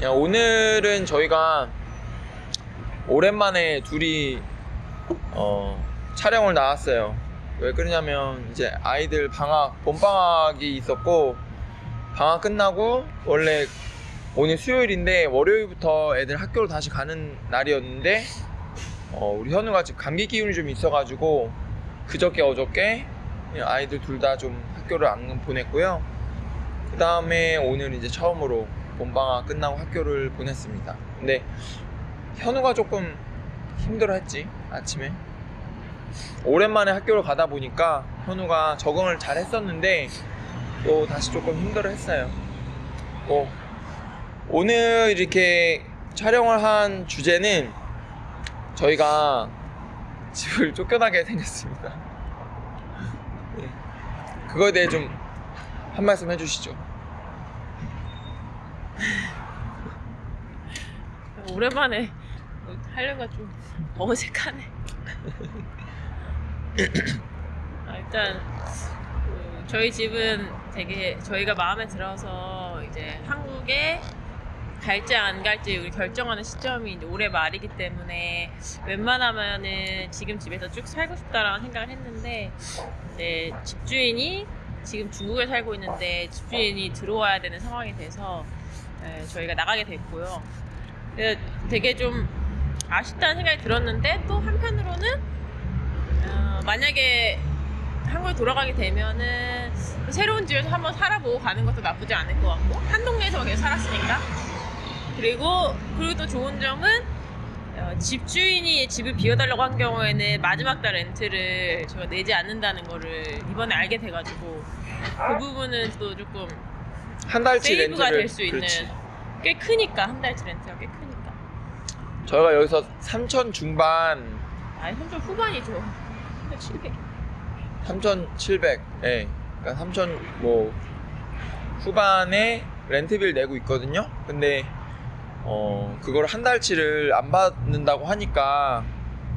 오늘은 저희가 오랜만에 둘이 촬영을 나왔어요. 왜 그러냐면 이제 아이들 봄방학이 있었고, 방학 끝나고 원래 오늘 수요일인데 월요일부터 애들 학교로 다시 가는 날이었는데 우리 현우가 지금 감기 기운이 좀 있어가지고 그저께 어저께 아이들 둘 다 좀 학교를 안 보냈고요. 그 다음에 오늘 이제 처음으로 봄방학 끝나고 학교를 보냈습니다. 근데 현우가 조금 힘들어했지. 아침에 오랜만에 학교를 가다 보니까 현우가 적응을 잘 했었는데 또 다시 조금 힘들어했어요. 오늘 이렇게 촬영을 한 주제는 저희가 집을 쫓겨나게 생겼습니다. 네. 그거에 대해 좀 한 말씀 해주시죠. 오랜만에 하려니까 좀 어색하네. 일단 저희 집은 되게 저희가 마음에 들어서 이제 한국에 갈지 안 갈지 우리 결정하는 시점이 이제 올해 말이기 때문에 웬만하면은 지금 집에서 쭉 살고 싶다라는 생각을 했는데, 이제 집주인이 지금 중국에 살고 있는데 집주인이 들어와야 되는 상황이 돼서 저희가 나가게 됐고요. 되게 좀 아쉽다는 생각이 들었는데, 또 한편으로는 만약에 한국에 돌아가게 되면은 새로운 지역에서 한번 살아보고 가는 것도 나쁘지 않을 것 같고, 한 동네에서 계속 살았으니까. 그리고 또 좋은 점은 집주인이 집을 비워달라고 한 경우에는 마지막 달 렌트를 저희가 내지 않는다는 거를 이번에 알게 돼가지고, 그 부분은 또 조금 한 달치 세이브가 렌트를 될 수 있는. 그렇지. 꽤 크니까, 한 달치 렌트가 꽤 크니까. 저희가 여기서 3천 중반, 아니, 현재 후반이죠. 700. 3,700, 예. 그러니까 3,000 뭐 후반에 렌트비를 내고 있거든요. 근데 그걸 한 달치를 안 받는다고 하니까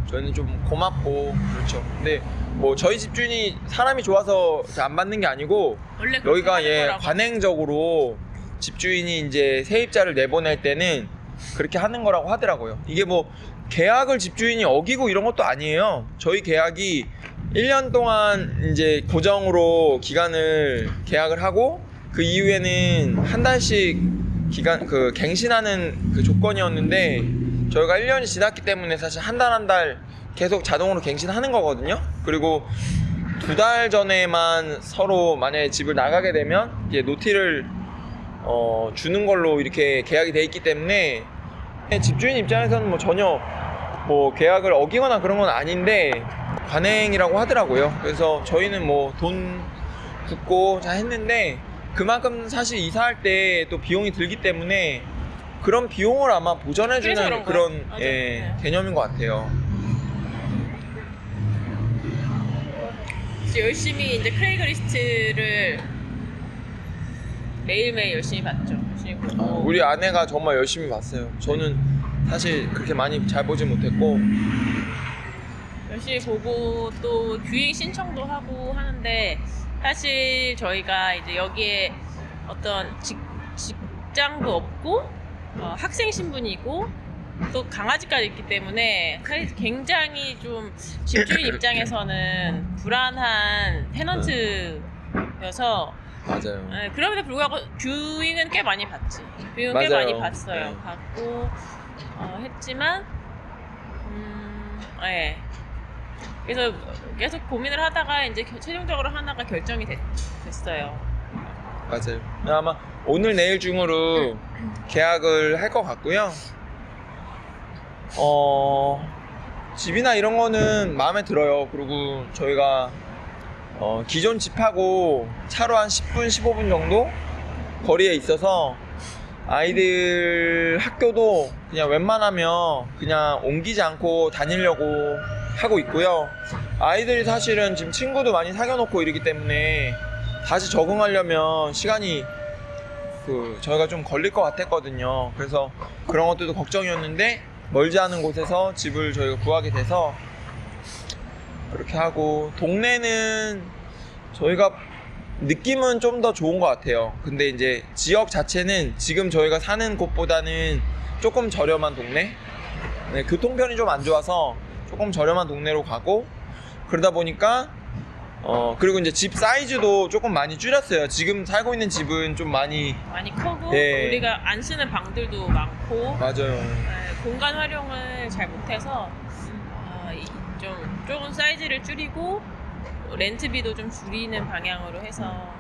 저희는 좀 고맙고 그렇죠. 근데 뭐 저희 집주인이 사람이 좋아서 안 받는 게 아니고, 원래 여기가 거라고. 관행적으로 집주인이 이제 세입자를 내보낼 때는 그렇게 하는 거라고 하더라고요. 이게 뭐 계약을 집주인이 어기고 이런 것도 아니에요. 저희 계약이 1년 동안 이제 고정으로 기간을 계약을 하고, 그 이후에는 한 달씩 갱신하는 그 조건이었는데, 저희가 1년이 지났기 때문에 사실 한 달 한 달 계속 자동으로 갱신하는 거거든요. 그리고 2달 전에만 서로 만약에 집을 나가게 되면 이제 노티를 주는 걸로 이렇게 계약이 돼 있기 때문에, 집주인 입장에서는 뭐 전혀 뭐 계약을 어기거나 그런 건 아닌데 관행이라고 하더라고요. 그래서 저희는 뭐 돈 붓고 잘 했는데, 그만큼 사실 이사할 때 또 비용이 들기 때문에 그런 비용을 아마 보전해주는 그런 개념인 것 같아요. 이제 열심히 이제 크레이그리스트를 매일매일 열심히 봤죠. 열심히 보고. 우리 아내가 정말 열심히 봤어요. 저는 사실 그렇게 많이 잘 보지 못했고, 열심히 보고 또 규익 신청도 하고 하는데, 사실 저희가 이제 여기에 어떤 직장도 없고 학생 신분이고 또 강아지까지 있기 때문에 굉장히 좀 집주인 입장에서는 불안한 테넌트여서. 맞아요. 그럼에도 불구하고 뷰잉은 꽤 많이 봤지. 뷰잉은 꽤 맞아요. 많이 봤어요. 네. 봤고 했지만 그래서 계속 고민을 하다가 이제 최종적으로 하나가 결정이 됐어요. 맞아요. 아마 오늘 내일 중으로 계약을 할 것 같고요. 집이나 이런 거는 마음에 들어요. 그리고 저희가 기존 집하고 차로 한 10분, 15분 정도 거리에 있어서 아이들 학교도 그냥 웬만하면 그냥 옮기지 않고 다니려고 하고 있고요. 아이들이 사실은 지금 친구도 많이 사귀어 놓고 이러기 때문에 다시 적응하려면 시간이 저희가 좀 걸릴 것 같았거든요. 그래서 그런 것들도 걱정이었는데, 멀지 않은 곳에서 집을 저희가 구하게 돼서 그렇게 하고, 동네는 저희가 느낌은 좀 더 좋은 것 같아요. 근데 이제 지역 자체는 지금 저희가 사는 곳보다는 조금 저렴한 동네. 네, 교통편이 좀 안 좋아서 조금 저렴한 동네로 가고 그러다 보니까 그리고 이제 집 사이즈도 조금 많이 줄였어요. 지금 살고 있는 집은 좀 많이 크고 예. 우리가 안 쓰는 방들도 많고 맞아요. 네, 공간 활용을 잘 못해서 조금 사이즈를 줄이고 렌트비도 좀 줄이는 방향으로 해서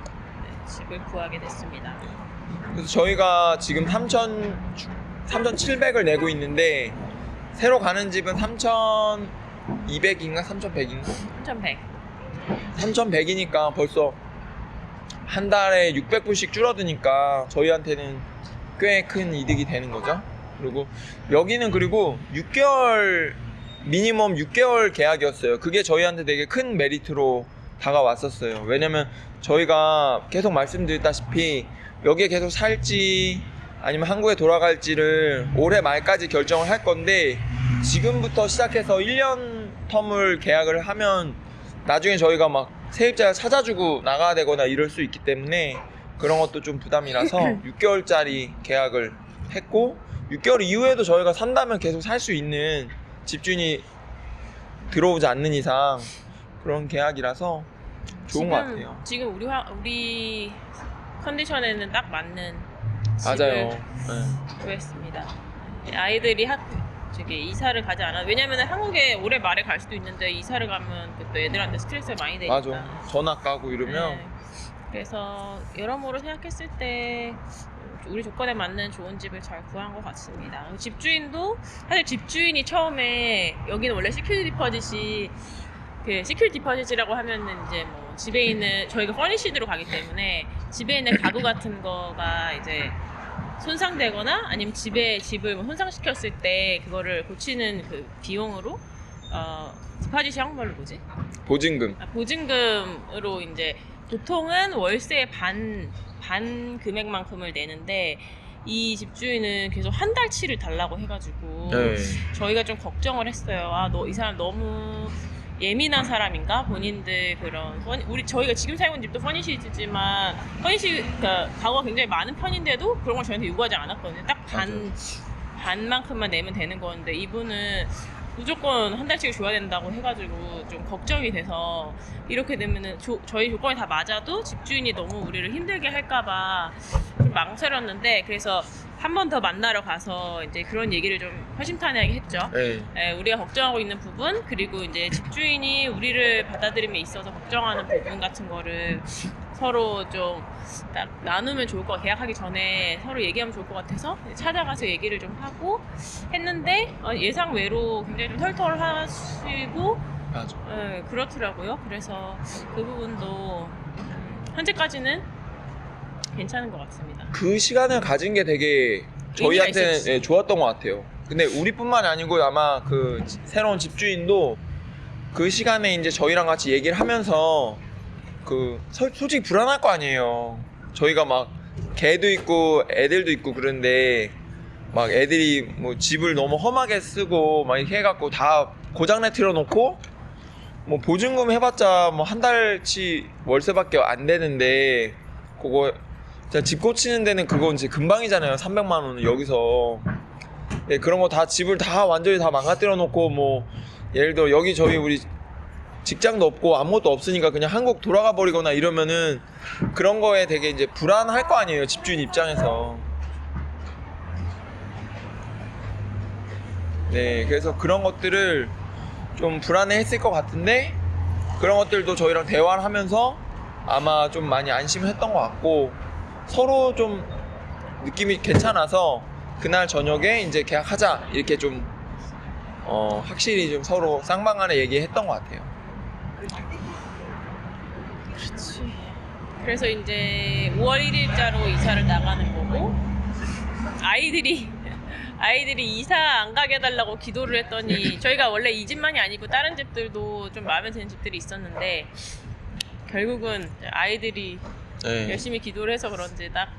집을 구하게 됐습니다. 그래서 저희가 지금 3,700을 내고 있는데 새로 가는 집은 3,200인가 3,100인가 3,100. 3,100이니까 벌써 한 달에 600불씩 줄어드니까 저희한테는 꽤 큰 이득이 되는 거죠. 그리고 여기는 그리고 6개월 미니멈 6개월 계약이었어요. 그게 저희한테 되게 큰 메리트로 다가왔었어요. 왜냐면 저희가 계속 말씀드렸다시피 여기에 계속 살지 아니면 한국에 돌아갈지를 올해 말까지 결정을 할 건데 지금부터 시작해서 1년 텀을 계약을 하면 나중에 저희가 막 세입자를 찾아주고 나가야 되거나 이럴 수 있기 때문에 그런 것도 좀 부담이라서 6개월짜리 계약을 했고 6개월 이후에도 저희가 산다면 계속 살 수 있는 집주인이 들어오지 않는 이상 그런 계약이라서 좋은 것 같아요. 지금 우리 컨디션에는 딱 맞는 맞아요. 집을 네. 구했습니다. 아이들이 이사를 가지 않아. 왜냐면 한국에 올해 말에 갈 수도 있는데 이사를 가면 또 애들한테 스트레스가 많이 되니까. 맞아. 전화 까고 이러면 네. 그래서 여러모로 생각했을 때 우리 조건에 맞는 좋은 집을 잘 구한 것 같습니다. 집주인도 사실 집주인이 처음에 여기는 원래 시큐리티 디퍼짓이 시큐리티 디퍼짓이라고 하면은 이제 뭐 집에 있는 저희가 퍼니시드로 가기 때문에 집에 있는 가구 같은 거가 이제 손상되거나 아니면 집을 뭐 손상시켰을 때 그거를 고치는 그 비용으로 디퍼짓이 한국말로 뭐지? 보증금. 보증금으로 이제 보통은 월세의 반 금액만큼을 내는데 이 집주인은 계속 한 달치를 달라고 해가지고 네. 저희가 좀 걱정을 했어요. 이 사람 너무 예민한 사람인가? 본인들 저희가 지금 살고 있는 집도 퍼니시지만 그러니까 가구가 굉장히 많은 편인데도 그런 걸 저희한테 요구하지 않았거든요. 딱 반만큼만 내면 되는 건데 이분은 무조건 한 달씩 줘야 된다고 해가지고 좀 걱정이 돼서 이렇게 되면은 저희 조건이 다 맞아도 집주인이 너무 우리를 힘들게 할까봐 좀 망설였는데 그래서 한 번 더 만나러 가서 이제 그런 얘기를 좀 허심탄회하게 했죠. 네. 우리가 걱정하고 있는 부분 그리고 이제 집주인이 우리를 받아들임에 있어서 걱정하는 부분 같은 거를 서로 좀 딱 나누면 좋을 것 같아요. 계약하기 전에 서로 얘기하면 좋을 것 같아서 찾아가서 얘기를 좀 하고 했는데 예상 외로 굉장히 좀 털털하시고 맞아. 그렇더라고요. 그래서 그 부분도 현재까지는 괜찮은 것 같습니다. 그 시간을 가진 게 되게 저희한테는 좋았던 것 같아요. 근데 우리뿐만이 아니고 아마 그 새로운 집주인도 그 시간에 이제 저희랑 같이 얘기를 하면서 솔직히 불안할 거 아니에요. 저희가 막 개도 있고 애들도 있고 그런데 막 애들이 뭐 집을 너무 험하게 쓰고 막 이렇게 해갖고 다 고장내 틀어놓고 뭐 보증금 해봤자 뭐 한 달치 월세밖에 안 되는데 그거 집 고치는 데는 그거 이제 금방이잖아요. 300만 원은 여기서. 네, 그런 거 다 집을 다 완전히 다 망가뜨려 놓고 뭐 예를 들어 여기 우리 직장도 없고 아무것도 없으니까 그냥 한국 돌아가 버리거나 이러면은 그런 거에 되게 이제 불안할 거 아니에요. 집주인 입장에서. 네, 그래서 그런 것들을 좀 불안해 했을 것 같은데 그런 것들도 저희랑 대화를 하면서 아마 좀 많이 안심했던 것 같고 서로 좀 느낌이 괜찮아서 그날 저녁에 이제 계약하자 이렇게 좀 확실히 좀 서로 쌍방간에 얘기했던 것 같아요. 그렇지. 그래서 이제 5월 1일자로 이사를 나가는 거고 아이들이 이사 안 가게 해달라고 기도를 했더니 저희가 원래 이 집만이 아니고 다른 집들도 좀 마음에 드는 집들이 있었는데 결국은 아이들이 네. 열심히 기도를 해서 그런지 딱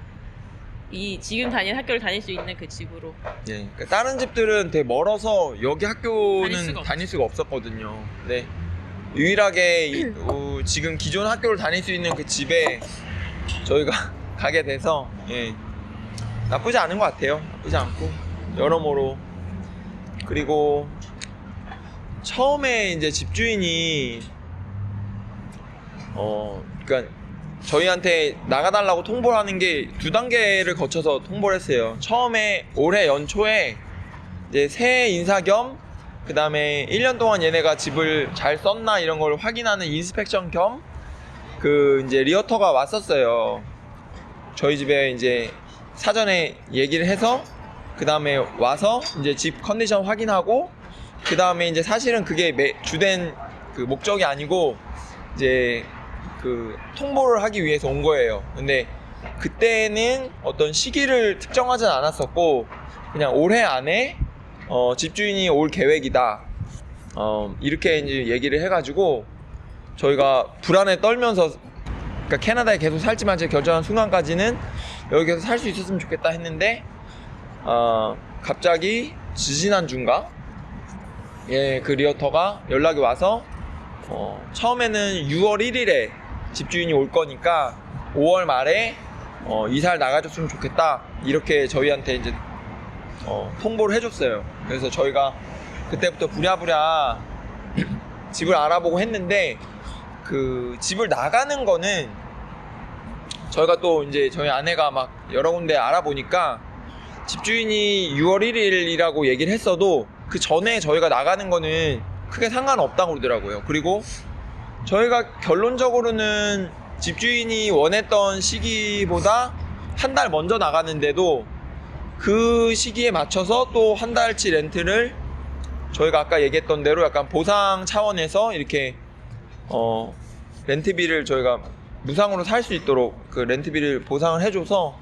지금 다니는 학교를 다닐 수 있는 그 집으로. 네. 그러니까 다른 집들은 되게 멀어서 여기 학교는 다닐 수가 다닐 수가 없었거든요. 네. 유일하게 지금 기존 학교를 다닐 수 있는 그 집에 저희가 가게 돼서 예, 나쁘지 않은 것 같아요. 나쁘지 않고 여러모로. 그리고 처음에 이제 집주인이 그러니까 저희한테 나가달라고 통보를 하는 게 두 단계를 거쳐서 통보를 했어요. 처음에 올해 연초에 이제 새 인사 겸 그 다음에 1년 동안 얘네가 집을 잘 썼나 이런 걸 확인하는 인스펙션 겸 그 이제 리어터가 왔었어요. 저희 집에 이제 사전에 얘기를 해서 그 다음에 와서 이제 집 컨디션 확인하고 그 다음에 이제 사실은 그게 주된 그 목적이 아니고 이제 그 통보를 하기 위해서 온 거예요. 근데 그때는 어떤 시기를 특정하진 않았었고 그냥 올해 안에 집주인이 올 계획이다 이렇게 이제 얘기를 해가지고 저희가 불안에 떨면서 그러니까 캐나다에 계속 살지만 제 결정한 순간까지는 여기서 살 수 있었으면 좋겠다 했는데 갑자기 지지난주인가 그 리어터가 연락이 와서 처음에는 6월 1일에 집주인이 올 거니까 5월 말에 이사를 나가줬으면 좋겠다 이렇게 저희한테 이제 통보를 해줬어요. 그래서 저희가 그때부터 부랴부랴 집을 알아보고 했는데 그 집을 나가는 거는 저희가 또 이제 저희 아내가 막 여러 군데 알아보니까 집주인이 6월 1일이라고 얘기를 했어도 그 전에 저희가 나가는 거는 크게 상관없다고 그러더라고요. 그리고 저희가 결론적으로는 집주인이 원했던 시기보다 한 달 먼저 나가는데도 그 시기에 맞춰서 또 한 달치 렌트를 저희가 아까 얘기했던 대로 약간 보상 차원에서 이렇게 렌트비를 저희가 무상으로 살 수 있도록 그 렌트비를 보상을 해줘서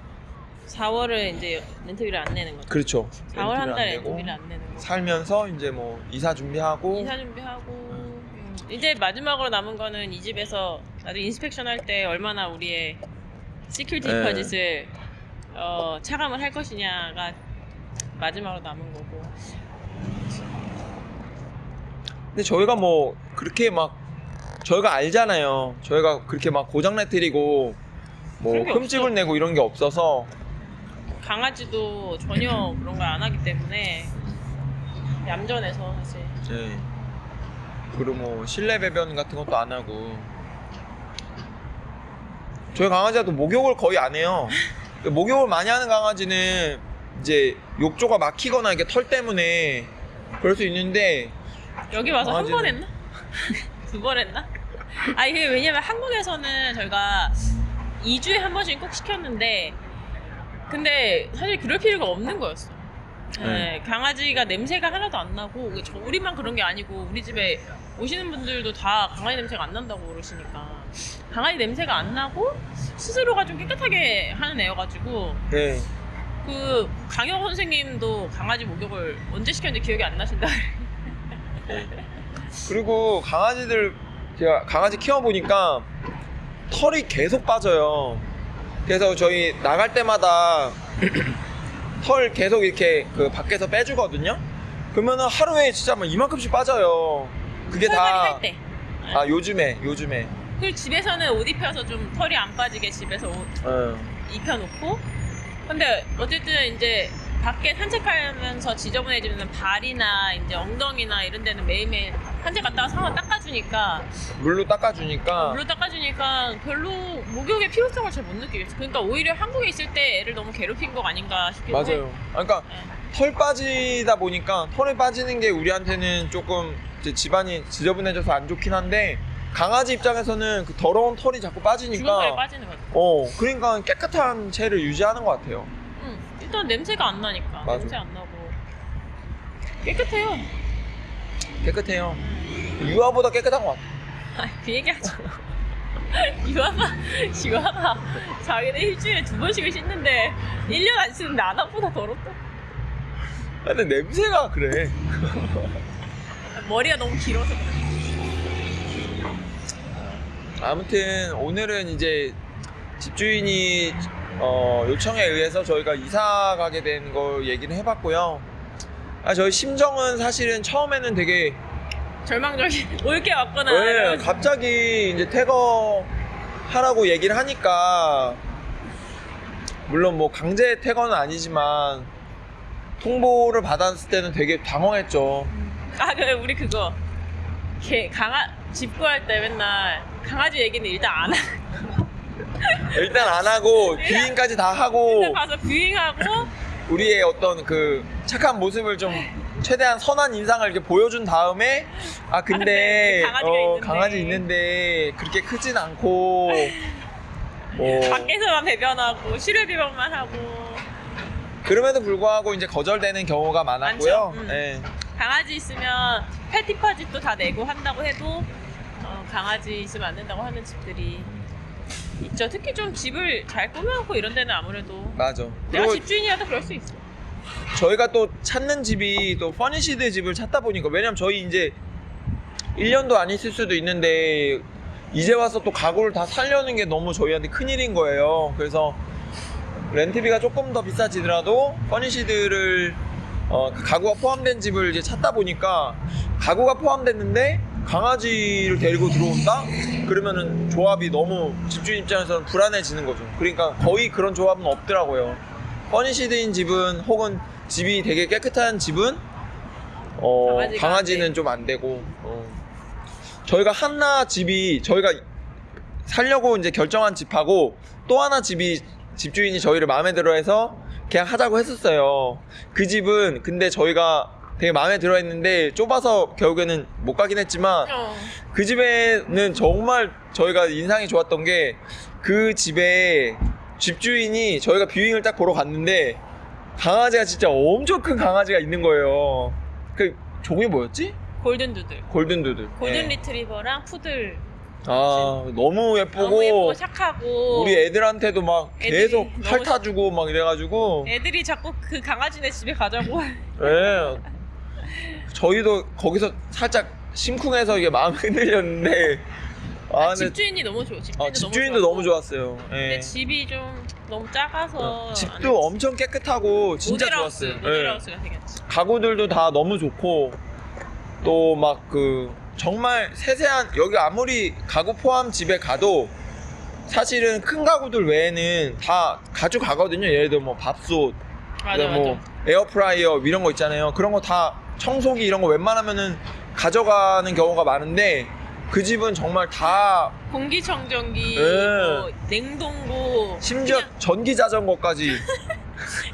4월을 이제 렌트비를 안 내는 거죠. 그렇죠. 4월 한 달 렌트비를 안 내고 렌트비를 안 내는 거. 살면서 이제 뭐 이사 준비하고 이사 준비하고 이제 마지막으로 남은 거는 이 집에서 나도 인스펙션 할 때 얼마나 우리의 시큐리티 네. 디파짓을 차감을 할 것이냐가 마지막으로 남은 거고. 근데 저희가 뭐 그렇게 막 저희가 알잖아요. 저희가 그렇게 막 고장 내트리고 뭐 그런 게 흠집을 없어. 내고 이런 게 없어서 강아지도 전혀 그런 걸 안 하기 때문에 얌전해서 사실. 네. 그리고 뭐 실내 배변 같은 것도 안 하고 저희 강아지가 또 목욕을 거의 안 해요. 목욕을 많이 하는 강아지는 이제 욕조가 막히거나 이렇게 털 때문에 그럴 수 있는데 여기 와서 한 강아지는- 번 했나? 두 번 했나? 아니 그게 왜냐면 한국에서는 저희가 2주에 한 번씩 꼭 시켰는데 근데 사실 그럴 필요가 없는 거였어. 네, 강아지가 냄새가 하나도 안 나고 우리만 그런 게 아니고 우리 집에 오시는 분들도 다 강아지 냄새가 안 난다고 그러시니까 강아지 냄새가 안 나고 스스로가 좀 깨끗하게 하는 애여가지고 네. 그 강영 선생님도 강아지 목욕을 언제 시켰는지 기억이 안 나신다. 네. 그리고 강아지들 제가 강아지 키워보니까 털이 계속 빠져요. 그래서 저희 나갈 때마다 털 계속 이렇게 그 밖에서 빼주거든요. 그러면은 하루에 진짜 막 이만큼씩 빠져요. 그게 설거지 다 할 때. 아 요즘에 그리고 집에서는 옷 입혀서 좀 털이 안 빠지게 집에서 옷 입혀놓고 근데 어쨌든 이제 밖에 산책하면서 지저분해지는 발이나 이제 엉덩이나 이런 데는 매일매일 산책 갔다가 상어 닦아주니까 물로 닦아주니까 물로 닦아주니까 별로 목욕의 필요성을 잘 못 느끼겠어. 그러니까 오히려 한국에 있을 때 애를 너무 괴롭힌 거 아닌가 싶기도 해. 맞아요. 그러니까 네. 털 빠지다 보니까 털이 빠지는 게 우리한테는 조금 이제 집안이 지저분해져서 안 좋긴 한데 강아지 입장에서는 그 더러운 털이 자꾸 주근깨 빠지니까 빠지는 거지. 그러니까 깨끗한 채를 유지하는 것 같아요. 일단 냄새가 안 나니까. 맞아. 냄새 안 나고 깨끗해요. 깨끗해요. 유아보다 깨끗한 것 같아요. 그 얘기하자. 유아가 자기네 일주일에 2번씩을 씻는데 1년 안 씻는데 아나보다 더럽다. 근데 냄새가 그래. 머리가 너무 길어서 그래. 아무튼 오늘은 이제 집주인이 요청에 의해서 저희가 이사 가게 된 걸 얘기를 해봤고요. 저희 심정은 사실은 처음에는 되게 절망적인 올 게 왔구나. 왜 이러면서. 갑자기 이제 퇴거하라고 얘기를 하니까 물론 뭐 강제 퇴거는 아니지만 통보를 받았을 때는 되게 당황했죠. 아, 그래 우리 그거 집 구할 때 맨날 강아지 얘기는 일단 안 하고 일단 안 하고 뷰잉까지 다 하고 일단 가서 뷰잉하고 우리의 어떤 그 착한 모습을 좀 최대한 선한 인상을 이렇게 보여준 다음에 아 근데 강아지 있는데 그렇게 크진 않고 밖에서만 배변하고 실외 배변만 하고 그럼에도 불구하고 이제 거절되는 경우가 많았고요. 많죠. 네. 강아지 있으면 펫 디파짓도 다 내고 한다고 해도 강아지 있으면 안 된다고 하는 집들이 있죠. 특히 좀 집을 잘 꾸며놓고 이런 데는 아무래도 맞아. 내가 그리고 집주인이라도 그럴 수 있어. 저희가 또 찾는 집이 또 퍼니시드 집을 찾다 보니까 왜냐면 저희 이제 1년도 안 있을 수도 있는데 이제 와서 또 가구를 다 살려는 게 너무 저희한테 큰일인 거예요. 그래서 렌트비가 조금 더 비싸지더라도 퍼니시드를 그 가구가 포함된 집을 이제 찾다 보니까 가구가 포함됐는데 강아지를 데리고 들어온다? 그러면은 조합이 너무 집주인 입장에서는 불안해지는 거죠. 그러니까 거의 그런 조합은 없더라고요. 퍼니시드인 집은 혹은 집이 되게 깨끗한 집은 강아지는 좀 안 되고 저희가 하나 집이 저희가 살려고 이제 결정한 집하고 또 하나 집이 집주인이 저희를 마음에 들어 해서 계약하자고 했었어요. 그 집은 근데 저희가 되게 마음에 들어 했는데 좁아서 결국에는 못 가긴 했지만 그 집에는 정말 저희가 인상이 좋았던 게 그 집에 집주인이 저희가 뷰잉을 딱 보러 갔는데 강아지가 진짜 엄청 큰 강아지가 있는 거예요. 그 종이 뭐였지? 골든두들. 골든두들. 골든 네. 리트리버랑 푸들. 아 너무 예쁘고 너무 예쁘고 착하고 우리 애들한테도 막 애들이 계속 너무 핥아주고 막 이래가지고 애들이 자꾸 그 강아지네 집에 가자고. 예. 저희도 거기서 살짝 심쿵해서 이게 마음이 흔들렸는데 근데 집주인이 너무 좋아. 집주인도 너무 좋았어요. 예. 근데 집이 좀 너무 작아서 집도 엄청 깨끗하고 진짜 모델하우스, 좋았어요. 예. 모델하우스가 생겼지. 가구들도 다 너무 좋고 또 막 그 정말 세세한 여기 아무리 가구 포함 집에 가도 사실은 큰 가구들 외에는 다 가져가거든요. 예를 들어 뭐 밥솥, 맞아 뭐 맞아. 에어프라이어 이런 거 있잖아요. 그런 거 다 청소기 이런 거 웬만하면은 가져가는 경우가 많은데 그 집은 정말 다 공기청정기, 예. 뭐 냉동고, 심지어 그냥 전기 자전거까지.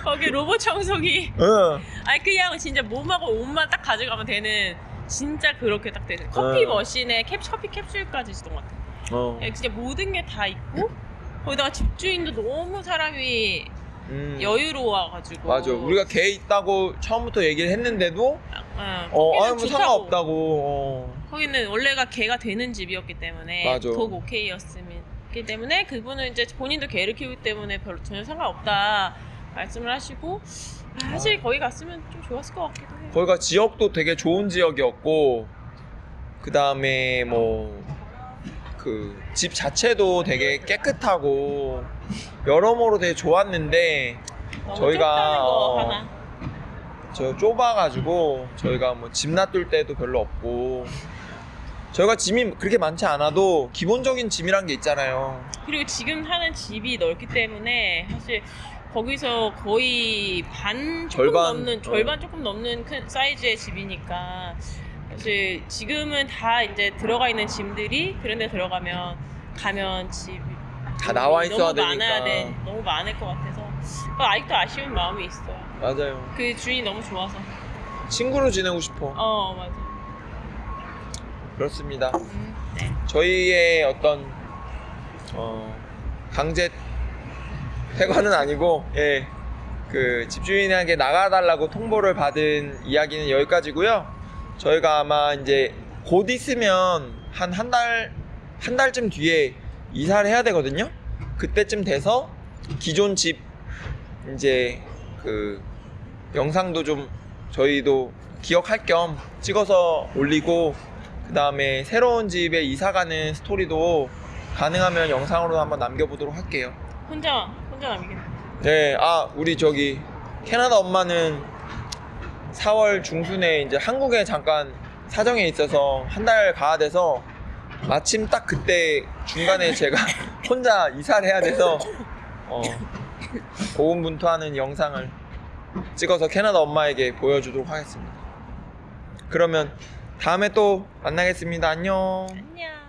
거기 로봇 청소기. 응. 아니 그냥 진짜 몸하고 옷만 딱 가져가면 되는 진짜 그렇게 딱 되는. 커피 머신에 커피 캡슐까지 있었던 것 같아. 그냥 진짜 모든 게 다 있고 거기다가 집주인도 너무 사람이 여유로워가지고. 맞아. 우리가 개 있다고 처음부터 얘기를 했는데도 거기는 뭐 좋다고. 상관없다고. 거기는 원래가 개가 되는 집이었기 때문에 맞아. 독 오케이였기 때문에 그분은 이제 본인도 개를 키우기 때문에 별로 전혀 상관없다 말씀을 하시고 사실 거기 갔으면 좀 좋았을 것 같기도 해요. 거기가 지역도 되게 좋은 지역이었고 그 다음에 뭐 그 집 자체도 되게 깨끗하고 여러모로 되게 좋았는데 너무 저희가 좁다는 거 하나. 저 좁아가지고 저희가 뭐 집 놔둘 때도 별로 없고 저희가 짐이 그렇게 많지 않아도 기본적인 짐이란 게 있잖아요. 그리고 지금 사는 집이 넓기 때문에 사실 거기서 거의 절반 조금 넘는 큰 사이즈의 집이니까 사실 지금은 다 이제 들어가 있는 짐들이 그런 데 가면 집이 다 나와 있어야 되니까. 너무 많을 것 같아서 아직도 아쉬운 마음이 있어요. 맞아요. 그 주인이 너무 좋아서. 친구로 지내고 싶어. 맞아. 그렇습니다. 네. 저희의 어떤 강제 퇴관은 아니고 그 집주인에게 나가달라고 통보를 받은 이야기는 여기까지고요. 저희가 아마 이제 곧 있으면 한 달쯤 뒤에 이사를 해야 되거든요. 그때쯤 돼서 기존 집 이제 그 영상도 좀 저희도 기억할 겸 찍어서 올리고 그 다음에 새로운 집에 이사 가는 스토리도 가능하면 영상으로 한번 남겨보도록 할게요. 혼자 남기겠네. 네, 우리 저기 캐나다 엄마는 4월 중순에 이제 한국에 잠깐 사정에 있어서 한 달 가야 돼서 마침 딱 그때 중간에 제가 혼자 이사를 해야 돼서 고군분투하는 영상을 찍어서 캐나다 엄마에게 보여주도록 하겠습니다. 그러면 다음에 또 만나겠습니다. 안녕. 안녕.